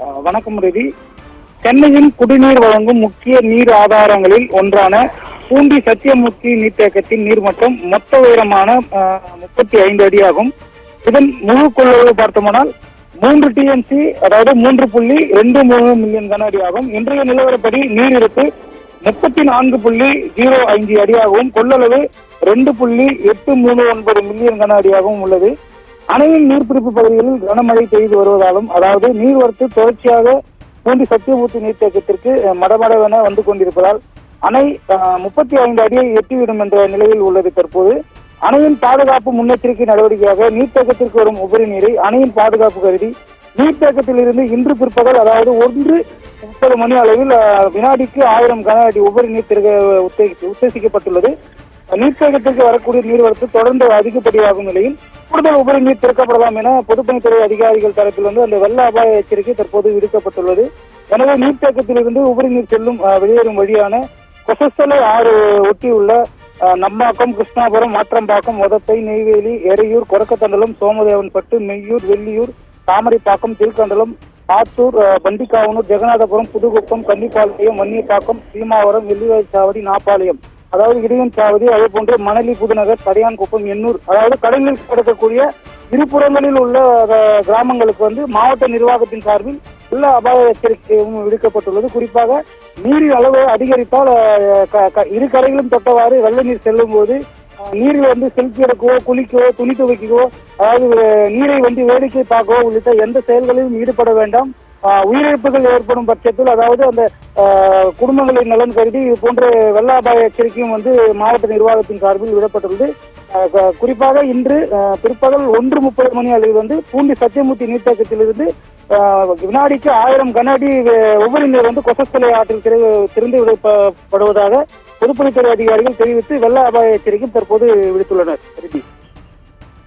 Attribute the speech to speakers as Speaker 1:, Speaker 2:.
Speaker 1: வணக்கம் ரவி. சென்னையின் குடிநீர் வழங்கும் முக்கிய நீர் ஆதாரங்களில் ஒன்றான பூண்டி சத்தியமூர்த்தி நீர்த்தேக்கத்தின் நீர்மட்டம் மொத்த உயரமான 35 அடியாகும். இதன் முழு கொள்ளளவு பார்த்தோம்னால் 3 TMC, அதாவது 3.23 மில்லியன் கன அடி ஆகும். இன்றைய நிலவரப்படி நீர் இருப்பு 34.05 அடியாகவும் கொள்ளளவு 2.839 மில்லியன் கன அடியாகவும் உள்ளது. அணையின் நீர்பிடிப்பு பகுதிகளில் கனமழை பெய்து வருவதாலும், அதாவது நீர்வரத்து தொடர்ச்சியாக பூண்டி சத்தியமூர்த்தி நீர்த்தேக்கத்திற்கு மடமடவென வந்து கொண்டிருப்பதால் அணை 35 அடியை எட்டிவிடும் என்ற நிலையில் உள்ளது. தற்போது அணையின் பாதுகாப்பு முன்னெச்சரிக்கை நடவடிக்கையாக நீர்த்தேக்கத்திற்கு வரும் உபரி நீரை அணையின் பாதுகாப்பு கருதி நீர்த்தேக்கத்தில் இருந்து இன்று பிற்பகல், அதாவது 1:30 மணி அளவில் வினாடிக்கு 1000 கன அடி உபரி நீர் திறக்க உத்தேசிக்கப்பட்டுள்ளது. நீர்த்தேக்கத்திற்கு வரக்கூடிய நீர்வரத்து தொடர்ந்து அதிகப்படியாகும் நிலையில் கூடுதல் உபரி நீர் திறக்கப்படலாம் என பொதுப்பணித்துறை அதிகாரிகள் தரப்பில் அந்த வெள்ள அபாய எச்சரிக்கை தற்போது விடுக்கப்பட்டுள்ளது. எனவே நீர்த்தேக்கத்திலிருந்து உபரி நீர் செல்லும் வெளியேறும் வழியான கொசஸ்தலை ஆறு ஒட்டியுள்ள நம்பாக்கம், கிருஷ்ணாபுரம், மாற்றம்பாக்கம், ஒதப்பை, நெய்வேலி, எரையூர், கொரக்கத்தண்டலம், சோமதேவன்பட்டு, மெய்யூர், வெள்ளியூர், தாமரைப்பாக்கம், திருக்கண்டலம், ஆத்தூர், பண்டிகாவனூர், ஜெகநாதபுரம், புதுகுப்பம், கன்னிப்பாளையம், மன்னியப்பாக்கம், சீமாவரம், வெள்ளிவாய் சாவடி, நாப்பாளையம், அதாவது இடையன் சாவடி, அதே போன்று மணலி, புதுநகர், கடையான்குப்பம், எண்ணூர், அதாவது கடலில் கிடக்கக்கூடிய இருபுறங்களில் உள்ள கிராமங்களுக்கு மாவட்ட நிர்வாகத்தின் சார்பில் உள்ள அபாய எச்சரிக்கையும் விடுக்கப்பட்டுள்ளது. குறிப்பாக நீரின் அளவு அதிகரித்தால் இரு கரைகளும் தொட்டவாறு வெள்ள நீர் செல்லும் போது நீரில் செல்ஃபி எடுக்கவோ, குளிக்கவோ, துணி துவைக்கவோ, அதாவது நீரை வேடிக்கை பார்க்கவோ உள்ளிட்ட எந்த செயல்களிலும் ஈடுபட வேண்டாம். உயிரிழப்புகள் ஏற்படும் பட்சத்தில், அதாவது அந்த குடும்பங்களின் நலன் கருதி இது போன்ற வெள்ள அபாய எச்சரிக்கையும் மாவட்ட நிர்வாகத்தின் சார்பில் விடப்பட்டுள்ளது. குறிப்பாக இன்று பிற்பகல் 1:30 மணி அளவில் பூண்டி சத்தியமூர்த்தி நீர்த்தேக்கத்திலிருந்து வினாடிக்கு 1000 கன அடி உபரி நீர் கொசஸ்தலை ஆற்றில் திறந்து விடப்படுவதாக பொதுப்பணித்துறை அதிகாரிகள் தெரிவித்து வெள்ள அபாய எச்சரிக்கை தற்போது விடுத்துள்ளனர்.